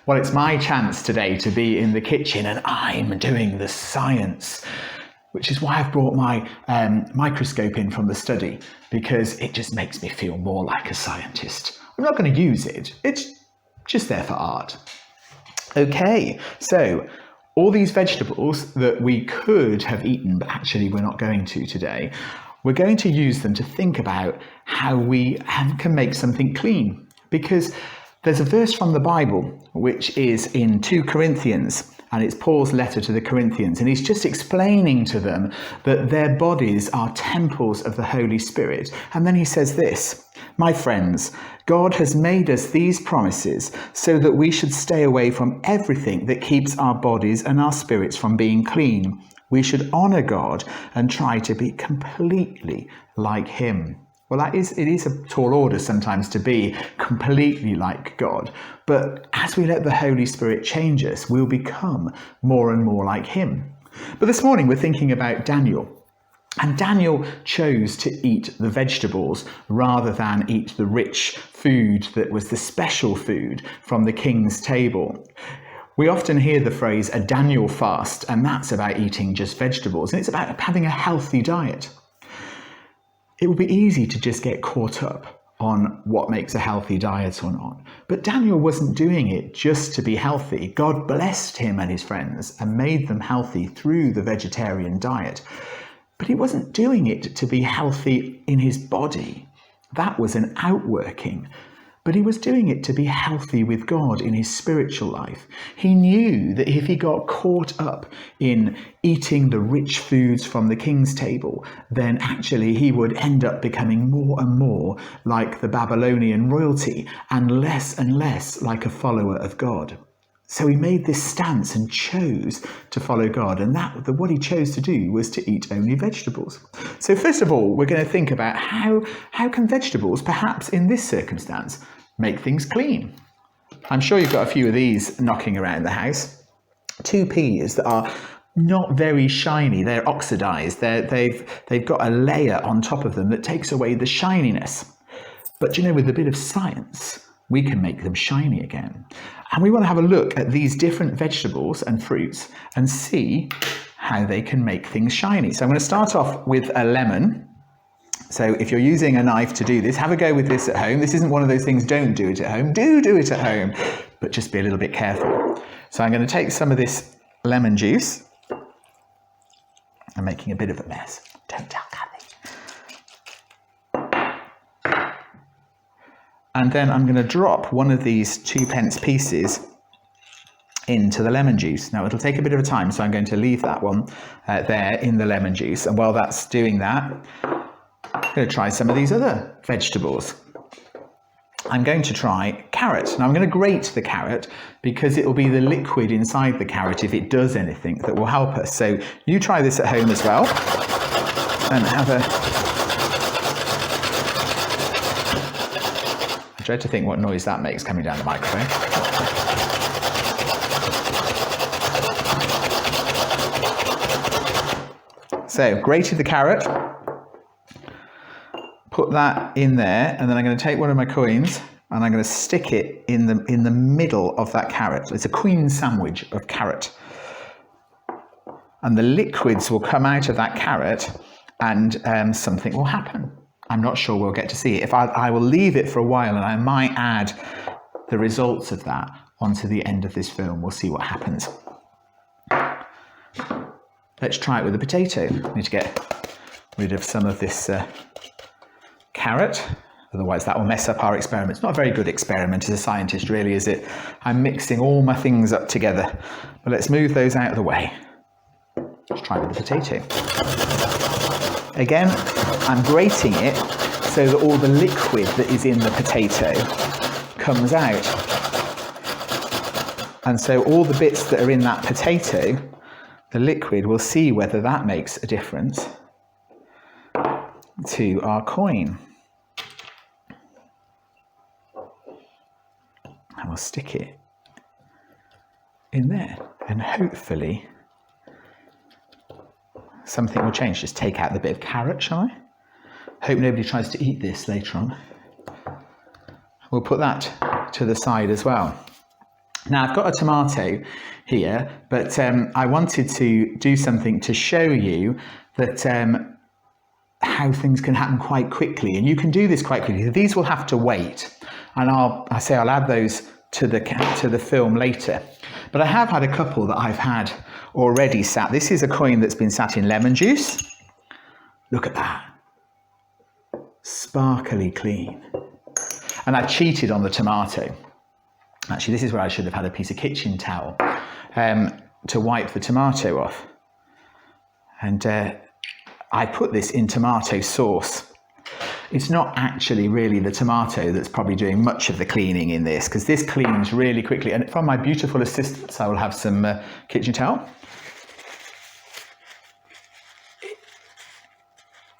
Well, it's my chance today to be in the kitchen and I'm doing the science, which is why I've brought my microscope in from the study, because it just makes me feel more like a scientist. I'm not going to use it. It's just there for art. Okay, so all these vegetables that we could have eaten, but actually we're not going to today, we're going to use them to think about how we can make something clean. Because there's a verse from the Bible, which is in 2 Corinthians, and it's Paul's letter to the Corinthians, and he's just explaining to them that their bodies are temples of the Holy Spirit. And then he says this, "My friends, God has made us these promises so that we should stay away from everything that keeps our bodies and our spirits from being clean. We should honor God and try to be completely like him." Well, it is a tall order sometimes to be completely like God. But as we let the Holy Spirit change us, we'll become more and more like him. But this morning we're thinking about Daniel. And Daniel chose to eat the vegetables rather than eat the rich food that was the special food from the king's table. We often hear the phrase a Daniel fast, and that's about eating just vegetables. And it's about having a healthy diet. It would be easy to just get caught up on what makes a healthy diet or not. But Daniel wasn't doing it just to be healthy. God blessed him and his friends and made them healthy through the vegetarian diet. But he wasn't doing it to be healthy in his body. That was an outworking. But he was doing it to be healthy with God in his spiritual life. He knew that if he got caught up in eating the rich foods from the king's table, then actually he would end up becoming more and more like the Babylonian royalty and less like a follower of God. So he made this stance and chose to follow God. And what he chose to do was to eat only vegetables. So first of all, we're going to think about how can vegetables, perhaps in this circumstance, make things clean. I'm sure you've got a few of these knocking around the house. 2 peas that are not very shiny. They're oxidized. They've got a layer on top of them that takes away the shininess. But with a bit of science, we can make them shiny again. And we want to have a look at these different vegetables and fruits and see how they can make things shiny. So I'm going to start off with a lemon. So if you're using a knife to do this, have a go with this at home. This isn't one of those things, don't do it at home. Do it at home, but just be a little bit careful. So I'm going to take some of this lemon juice. I'm making a bit of a mess. Don't tell Kathy. And then I'm going to drop one of these 2p pieces into the lemon juice. Now it'll take a bit of a time, so I'm going to leave that one there in the lemon juice. And while that's doing that, I'm going to try some of these other vegetables. I'm going to try carrot. Now I'm going to grate the carrot because it will be the liquid inside the carrot, if it does anything, that will help us. So you try this at home as well and have a... I dread to think what noise that makes coming down the microphone. So grated the carrot. Put that in there, and then I'm going to take one of my coins and I'm going to stick it in the middle of that carrot. It's a queen sandwich of carrot. And the liquids will come out of that carrot and something will happen. I'm not sure we'll get to see it. If I will leave it for a while and I might add the results of that onto the end of this film. We'll see what happens. Let's try it with a potato. I need to get rid of some of this carrot, otherwise that will mess up our experiment. It's not a very good experiment as a scientist, really, is it? I'm mixing all my things up together. But let's move those out of the way. Let's try with the potato. Again, I'm grating it so that all the liquid that is in the potato comes out. And so all the bits that are in that potato, the liquid, will see whether that makes a difference to our coin. And we'll stick it in there, and hopefully something will change. Just take out the bit of carrot, shall I? Hope nobody tries to eat this later on. We'll put that to the side as well. Now I've got a tomato here, but I wanted to do something to show you that how things can happen quite quickly, and you can do this quite quickly. These will have to wait, and I'll add those to the film later. But I have had a couple that I've had already sat. This is a coin that's been sat in lemon juice. Look at that. Sparkly clean. And I cheated on the tomato. Actually, this is where I should have had a piece of kitchen towel to wipe the tomato off. And I put this in tomato sauce. It's not actually really the tomato that's probably doing much of the cleaning in this, because this cleans really quickly. And from my beautiful assistants, I will have some kitchen towel.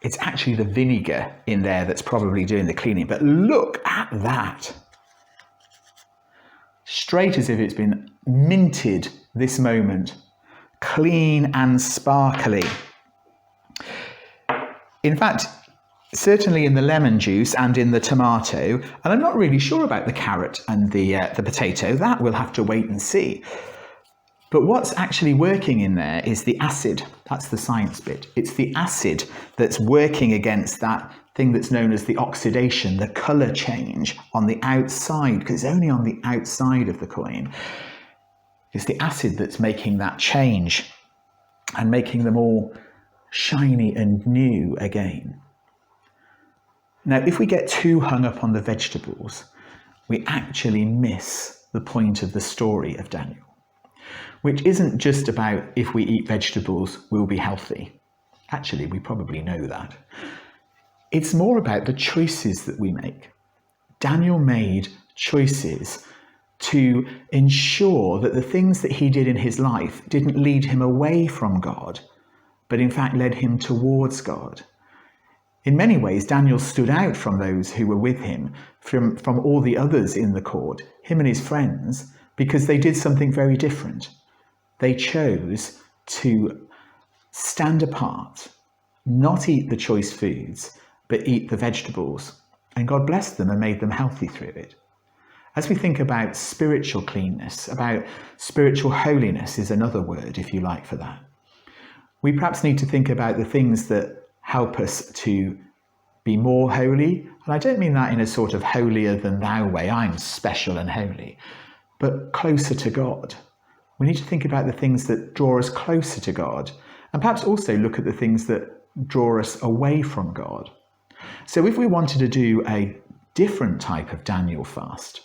It's actually the vinegar in there that's probably doing the cleaning. But look at that. Straight as if it's been minted this moment. Clean and sparkly. In fact, certainly in the lemon juice and in the tomato, and I'm not really sure about the carrot and the potato, that we'll have to wait and see. But what's actually working in there is the acid. That's the science bit. It's the acid that's working against that thing that's known as the oxidation, the colour change on the outside, because it's only on the outside of the coin. It's the acid that's making that change and making them all shiny and new again. Now, if we get too hung up on the vegetables, we actually miss the point of the story of Daniel, which isn't just about if we eat vegetables, we'll be healthy. Actually, we probably know that. It's more about the choices that we make. Daniel made choices to ensure that the things that he did in his life didn't lead him away from God, but in fact led him towards God. In many ways, Daniel stood out from those who were with him, from all the others in the court, him and his friends, because they did something very different. They chose to stand apart, not eat the choice foods, but eat the vegetables. And God blessed them and made them healthy through it. As we think about spiritual cleanness, about spiritual holiness is another word, if you like, for that. We perhaps need to think about the things that help us to be more holy. And I don't mean that in a sort of holier than thou way, I'm special and holy, but closer to God. We need to think about the things that draw us closer to God, and perhaps also look at the things that draw us away from God. So if we wanted to do a different type of Daniel fast,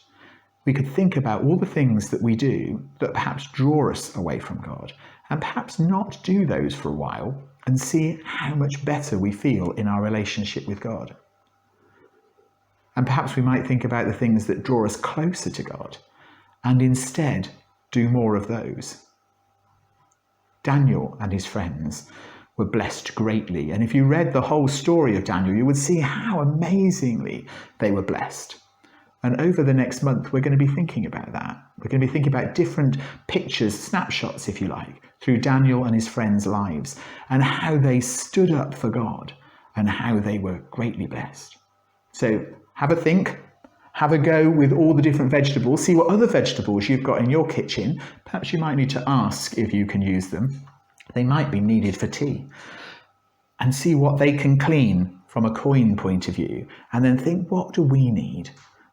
we could think about all the things that we do that perhaps draw us away from God, and perhaps not do those for a while and see how much better we feel in our relationship with God. And perhaps we might think about the things that draw us closer to God and instead do more of those. Daniel and his friends were blessed greatly. And if you read the whole story of Daniel, you would see how amazingly they were blessed. And over the next month, we're going to be thinking about that. We're going to be thinking about different pictures, snapshots, if you like, through Daniel and his friends' lives, and how they stood up for God and how they were greatly blessed. So have a think, have a go with all the different vegetables, see what other vegetables you've got in your kitchen. Perhaps you might need to ask if you can use them. They might be needed for tea. And see what they can clean from a coin point of view. And then think, what do we need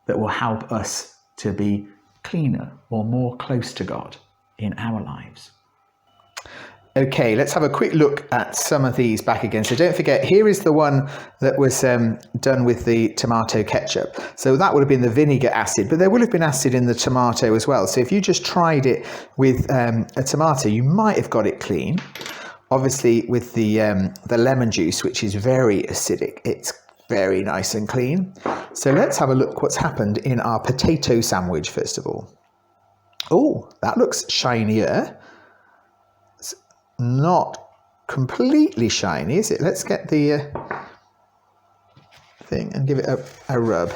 that will help us to be cleaner or more close to God in our lives? Okay, let's have a quick look at some of these back again. So don't forget, here is the one that was done with the tomato ketchup. So that would have been the vinegar acid, but there will have been acid in the tomato as well. So if you just tried it with a tomato, you might have got it clean. Obviously with the lemon juice, which is very acidic, it's very nice and clean. So let's have a look what's happened in our potato sandwich first of all. Oh, that looks shinier. It's not completely shiny, is it? Let's get the thing and give it a rub.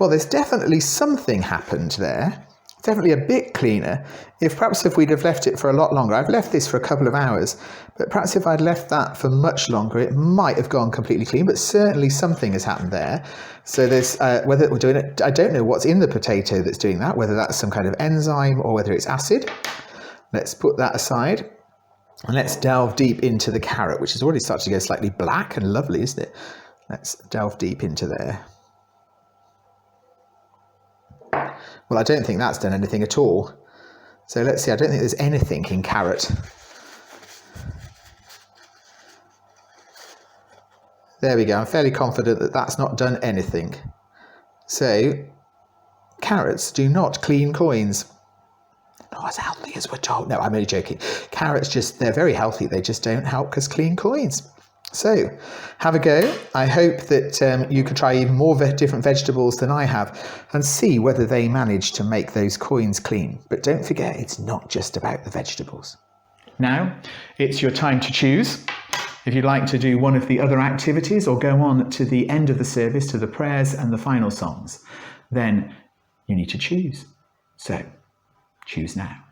Well, there's definitely something happened there. definitely a bit cleaner. Perhaps if we'd have left it for a lot longer, I've left this for a couple of hours, but perhaps if I'd left that for much longer, it might have gone completely clean, but certainly something has happened there. So there's, whether we're doing it, I don't know what's in the potato that's doing that, whether that's some kind of enzyme or whether it's acid. Let's put that aside. And let's delve deep into the carrot, which has already started to go slightly black and lovely, isn't it? Let's delve deep into there. Well, I don't think that's done anything at all. So let's see, I don't think there's anything in carrot. There we go, I'm fairly confident that that's not done anything. So, carrots do not clean coins. Not as healthy as we're told. No, I'm only joking. Carrots they're very healthy, they just don't help us clean coins. So, have a go. I hope that you can try even more different vegetables than I have and see whether they manage to make those coins clean. But don't forget, it's not just about the vegetables. Now, it's your time to choose. If you'd like to do one of the other activities or go on to the end of the service, to the prayers and the final songs, then you need to choose. So, choose now.